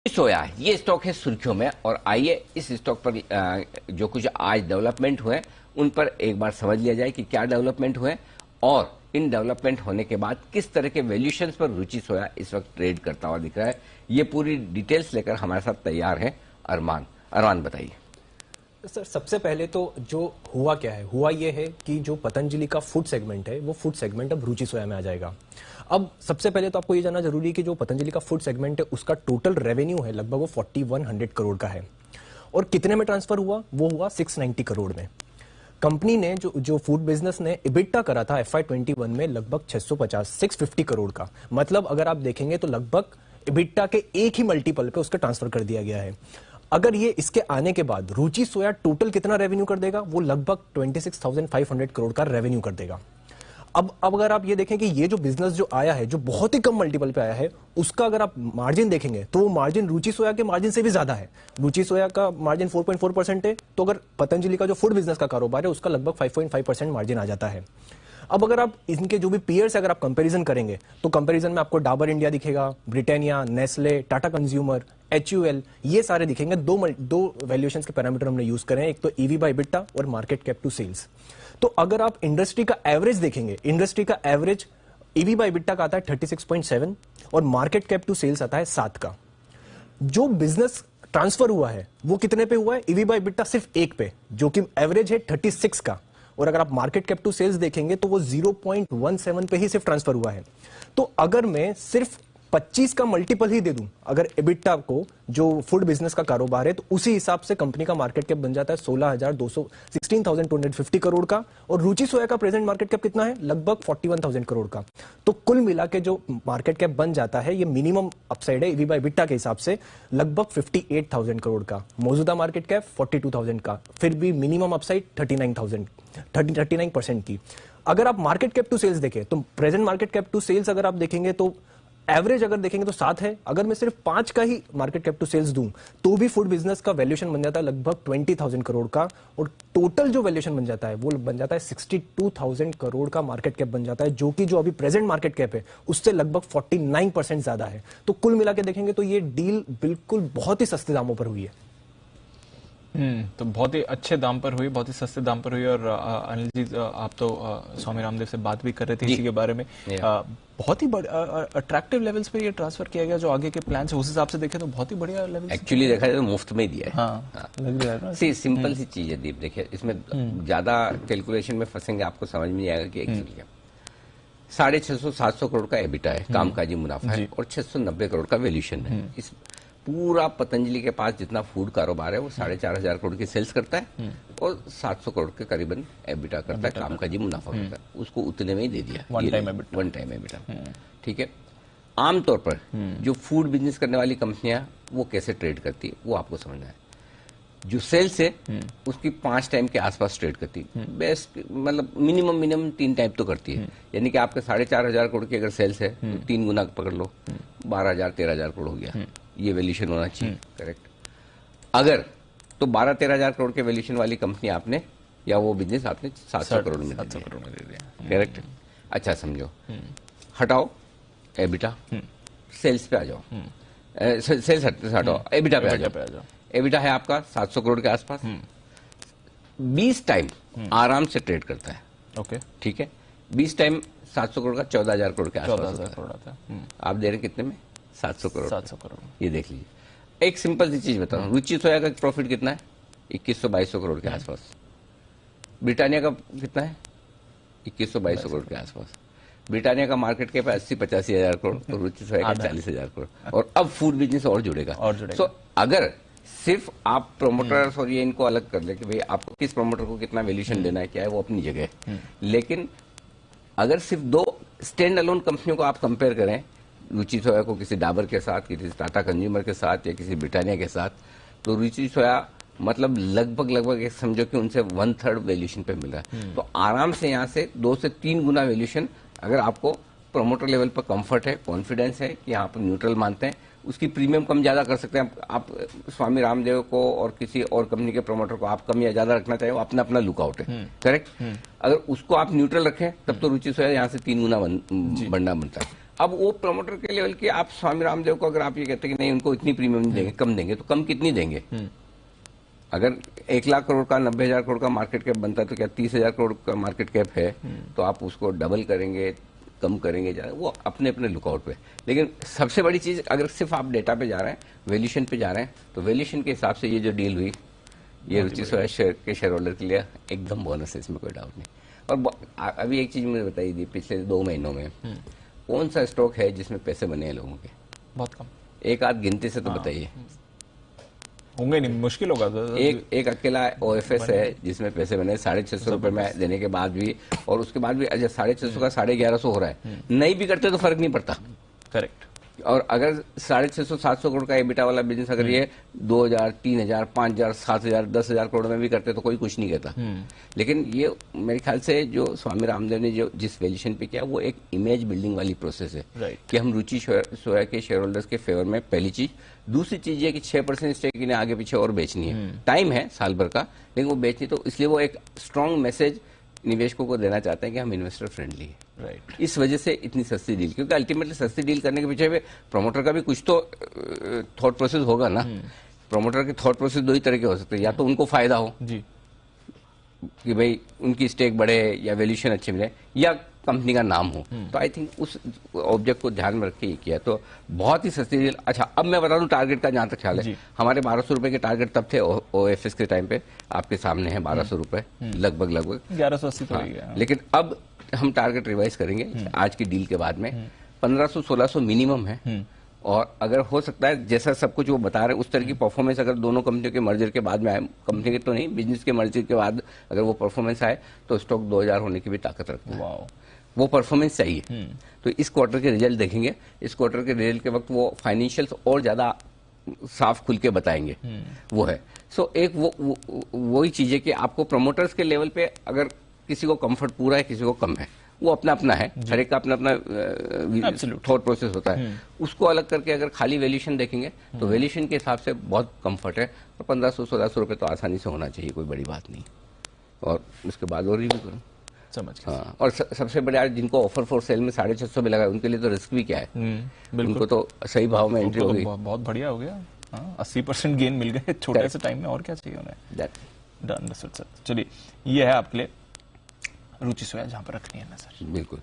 सोया ये स्टॉक है सुर्खियों में और आइए इस स्टॉक पर जो कुछ आज डेवलपमेंट हुए उन पर एक बार समझ लिया जाए कि क्या डेवलपमेंट हुए और इन डेवलपमेंट होने के बाद किस तरह के वैल्यूएशंस पर रुचि सोया इस वक्त ट्रेड करता हुआ दिख रहा है। ये पूरी डिटेल्स लेकर हमारे साथ तैयार है अरमान बताइए। सर, सबसे पहले तो जो हुआ क्या है, हुआ ये है कि जो पतंजलि का फूड सेगमेंट है वो फूड सेगमेंट अब रुचि सोया में आ जाएगा। अब सबसे पहले तो आपको ये जानना जरूरी है कि जो पतंजलि का फूड सेगमेंट है उसका टोटल रेवेन्यू है लगभग वो 4100 करोड़ का है और कितने में ट्रांसफर हुआ, वो हुआ 690 करोड़ में। कंपनी ने जो फूड बिजनेस ने इबिटा करा था FY21 में लगभग 650 करोड़ का, मतलब अगर आप देखेंगे तो लगभग इबिटा के एक ही मल्टीपल पे उसका ट्रांसफर कर दिया गया है। अगर ये इसके आने के बाद रुचि सोया टोटल कितना रेवेन्यू कर देगा, वो लगभग 26,500 करोड़ का रेवेन्यू कर देगा। अब अगर आप ये देखें कि ये जो बिजनेस जो आया है, जो बहुत ही कम मल्टीपल पे आया है, उसका अगर आप मार्जिन देखेंगे तो वो मार्जिन रुचि सोया के मार्जिन से भी ज्यादा है। रुचि सोया का मार्जिन 4.4% है, तो अगर पतंजलि का जो फूड बिजनेस का कारोबार है उसका लगभग 5.5% मार्जिन आ जाता है। अब अगर आप इनके जो भी पीयर्स अगर आप कंपैरिजन करेंगे तो कंपैरिजन में आपको डाबर इंडिया दिखेगा, Britannia, Nestle, Tata consumer, HUL, ये सारे दिखेंगे। दो वैल्यूएशंस के पैरामीटर हमने यूज करे हैं, एक तो ईवी बाय इबिटा और मार्केट कैप टू सेल्स। तो अगर आप इंडस्ट्री का एवरेज देखेंगे, इंडस्ट्री का एवरेज ईवी बाय इबिटा का आता है 36.7 और मार्केट कैप टू सेल्स आता है 7 का। जो बिजनेस ट्रांसफर हुआ है वो कितने पे हुआ है, ईवी बाय इबिटा सिर्फ 1 पे, जो कि एवरेज है 36 का, और अगर आप मार्केट कैप टू सेल्स देखेंगे तो वो 0.17 पे ही सिर्फ ट्रांसफर हुआ है। तो अगर मैं सिर्फ 25 का मल्टीपल ही दे दूं अगर इबिटा को, जो फूड बिजनेस का कारोबार है, तो उसी हिसाब से कंपनी का मार्केट कैप बन जाता है 16,250 करोड़ का, और रुचि सोया का प्रेजेंट मार्केट कैप कितना है, लगभग 41,000 करोड़ का। तो कुल मिला के जो मार्केट कैप बन जाता है, ये मिनिमम अपसाइड है ईवी बाय इबिटा के हिसाब से लगभग 58,000 करोड़ का, मौजूदा मार्केट कैप 42,000 का, फिर भी मिनिमम अपसाइड 39% की। अगर आप मार्केट कैप टू सेल्स देखें तो present market cap to sales अगर आप देखेंगे तो एवरेज अगर देखेंगे तो 7 है। अगर मैं सिर्फ 5 का ही मार्केट कैप टू सेल्स दूं तो भी फूड बिजनेस का वैल्यूएशन बन जाता है लगभग 20,000 करोड़ का, और टोटल जो वैल्यूएशन बन जाता है वो बन जाता है 62,000 करोड़ का मार्केट कैप बन जाता है, जो कि जो अभी प्रेजेंट मार्केट कैप है उससे लगभग 49% ज्यादा है। तो कुल मिला के देखेंगे तो ये डील बिल्कुल बहुत ही सस्ते दामों पर हुई है। तो बहुत ही अच्छे दाम पर हुई, बहुत ही सस्ते दाम पर हुई। और अनिल जी, आप तो स्वामी रामदेव से बात भी कर रहे थे इसी के बारे में। बहुत ही अट्रैक्टिव लेवल्स पे ये ट्रांसफर किया गया, जो आगे के प्लान है उस हिसाब से देखें तो बहुत ही बढ़िया लेवल। एक्चुअली देखा जाए तो मुफ्त में ही दिया है। लग रहा है सी सिंपल सी चीज है दीप, देखिए इसमें ज्यादा कैलकुलेशन में फंसेंगे आपको समझ में नहीं आएगा कि एक्चुअली 650-700 करोड़ का एबिटा है, कामकाजी मुनाफा है, और 690 करोड़ का वैल्यूएशन है। इस पूरा पतंजलि के पास जितना फूड कारोबार है वो 4,500 करोड़ की सेल्स करता है और 700 करोड़ के करीबन एबिटा करता है, कामकाजी मुनाफा करता है। उसको उतने में ही दे दिया, वन टाइम एबिटा। ठीक है। आमतौर पर जो फूड बिजनेस करने वाली कंपनियां वो कैसे ट्रेड करती है वो आपको समझना है। जो सेल्स है उसकी 5 टाइम के आसपास ट्रेड करती है, बेस्ट मतलब मिनिमम 3 टाइम तो करती है। यानी कि आपके 4,500 करोड़ की अगर सेल्स है तो 3 गुना पकड़ लो, 12,000-13,000 करोड़ हो गया, ये वैल्यूएशन होना चाहिए। करेक्ट। अगर तो 12-13,000 करोड़ के वैल्यूएशन वाली कंपनी आपने या वो बिजनेस आपने 700 करोड़ में दे दिया। करेक्ट। अच्छा समझो, हटाओ एबिटा, सेल्स पे आ जाओ, सेल्स हटाओ, एबिटा पे आ जाओ। एबिटा है आपका 700 करोड़ के आसपास, 20 टाइम आराम से ट्रेड करता है। ओके, ठीक है। 20 टाइम 700 करोड़ का 14,000 करोड़ के आसपास आता है। आप दे रहे कितने में, 700 करोड़। 700 करोड़। ये देख लीजिए। एक सिंपल सी चीज बताऊं, रुचि सोया का प्रॉफिट कितना है, 2100-2200 करोड़ के आसपास। ब्रिटानिया का कितना है, 2100-2200 करोड़ के आसपास। ब्रिटानिया का मार्केट कैप 80-85 हजार करोड़ और रुचि सोया का 40,000 करोड़। और अब फूड बिजनेस और जुड़ेगा। सो अगर सिर्फ आप प्रोमोटर्स और ये इनको अलग कर ले कि भाई आपको किस प्रोमोटर को कितना वैल्यूएशन देना है, क्या है, वो अपनी जगह है। लेकिन अगर सिर्फ 2 स्टैंड अलोन कंपनियों को आप कंपेयर करें, रुचि सोया को किसी डाबर के साथ, किसी टाटा कंज्यूमर के साथ या किसी ब्रिटानिया के साथ, तो रुचि सोया मतलब लगभग एक समझो कि उनसे 1/3 वैल्यूएशन पे मिल रहा है। तो आराम से यहाँ से 2 से 3 गुना वैल्यूएशन, अगर आपको प्रोमोटर लेवल पर कंफर्ट है, कॉन्फिडेंस है कि यहाँ पर न्यूट्रल मानते हैं, उसकी प्रीमियम कम ज्यादा कर सकते हैं। आप स्वामी रामदेव को और किसी और कंपनी के प्रोमोटर को आप कम या ज्यादा रखना चाहिए, वो अपना अपना लुकआउट है। करेक्ट। अगर उसको आप न्यूट्रल रखें तब तो रुचि सोया यहाँ से 3 गुना बढ़ना बनता है। अब वो प्रमोटर के लेवल की आप स्वामी रामदेव को अगर आप ये कहते हैं कि नहीं उनको इतनी प्रीमियम देंगे, कम देंगे, तो कम कितनी देंगे? अगर 1 लाख करोड़ का 90,000 करोड़ का मार्केट कैप बनता है तो क्या 30,000 करोड़ का मार्केट कैप है तो आप उसको डबल करेंगे, कम करेंगे, वो अपने अपने लुकआउट पे। लेकिन सबसे बड़ी चीज, अगर सिर्फ आप डेटा पे जा रहे हैं, वैल्यूएशन पे जा रहे हैं, तो वैल्यूएशन के हिसाब से ये जो डील हुई, ये रुचि सोया के शेयर होल्डर के लिए एकदम बोनस है, इसमें कोई डाउट नहीं। और अभी एक चीज मुझे बताई थी, पिछले 2 महीनों में कौन सा स्टॉक है जिसमें पैसे बने हैं लोगों के? बहुत कम, एक आध गिनती से तो बताइए। होंगे नहीं, मुश्किल होगा। एक अकेला OFS है जिसमें पैसे बने 650 रुपए में देने के बाद भी, और उसके बाद भी अजय 650 का 1150 हो रहा है, नहीं भी करते तो फर्क नहीं पड़ता। करेक्ट। और अगर 650-700 करोड़ का एबिटा वाला बिजनेस अगर ये 2,000, 3,000, 5,000, 7,000, 10,000 करोड़ में भी करते तो कोई कुछ नहीं कहता। लेकिन ये मेरे ख्याल से जो स्वामी रामदेव ने जो जिस वैल्यूएशन पे किया, वो एक इमेज बिल्डिंग वाली प्रोसेस है। Right. कि हम रुचि सोया के शेयर होल्डर्स के फेवर में, पहली चीज। दूसरी चीज ये कि 6% स्टेक इन्हें आगे पीछे और बेचनी है, टाइम है साल भर का, लेकिन वो बेचनी, तो इसलिए वो एक स्ट्रांग मैसेज निवेशकों को देना चाहते हैं कि हम इन्वेस्टर फ्रेंडली है। राइट। इस वजह से इतनी सस्ती डील, क्योंकि अल्टीमेटली सस्ती डील करने के पीछे भी प्रमोटर का भी कुछ तो थॉट प्रोसेस होगा ना। प्रमोटर के थॉट प्रोसेस 2 ही तरह के हो सकते हैं, या तो उनको फायदा हो जी, कि भाई उनकी स्टेक बढ़े या वैल्यूएशन अच्छे मिले, या कंपनी का नाम हो। तो आई थिंक उस ऑब्जेक्ट को ध्यान में रख के ये किया, तो बहुत ही सस्ती डील। अच्छा, अब मैं बता दूं टारगेट का जहां तक ख्याल है, हमारे 1200 रुपए के टारगेट तब थे OFS के टाइम पे, आपके सामने है 1200 रुपए लगभग 1180 तो ही है। लेकिन अब हम टारगेट रिवाइज करेंगे आज की डील के बाद में। 1500-1600 मिनिमम है, और अगर हो सकता है जैसा सब कुछ वो बता रहे हैं उस तरह की परफॉर्मेंस अगर दोनों कंपनियों के मर्जर के बाद में आए, कंपनी के तो नहीं, बिजनेस के मर्जर के बाद अगर वो परफॉर्मेंस आए, तो स्टॉक 2000 होने की भी ताकत रखता है। वो परफॉर्मेंस चाहिए। तो इस क्वार्टर के रिजल्ट देखेंगे, इस क्वार्टर के रिजल्ट के वक्त वो फाइनेंशियल्स और ज्यादा साफ खुल के बताएंगे, वो है। सो एक वही चीज है कि आपको प्रमोटर्स के लेवल पे अगर किसी को कंफर्ट पूरा है, किसी को कम है, वो अपना अपना है, हर एक का अपना अपना थॉट प्रोसेस होता है। उसको अलग करके अगर खाली वैल्यूएशन देखेंगे तो वैल्यूएशन के हिसाब से बहुत कंफर्ट है, और 1500-1600 रुपए तो आसानी से होना चाहिए, कोई बड़ी बात नहीं। और उसके बाद और रिव्यू करूँ, समझ गया। हाँ। और सबसे बड़े आज जिनको ऑफर फॉर सेल में 650 भी लगा है, उनके लिए तो रिस्क भी क्या है, उनको तो सही भाव में एंट्री हो गई, बहुत बढ़िया हो गया। 80% गेन मिल गए छोटे से टाइम में, और क्या चाहिए उन्हें। डन। चलिए, ये है आपके लिए रुचि सोया जहां पर रखनी है नजर। बिल्कुल।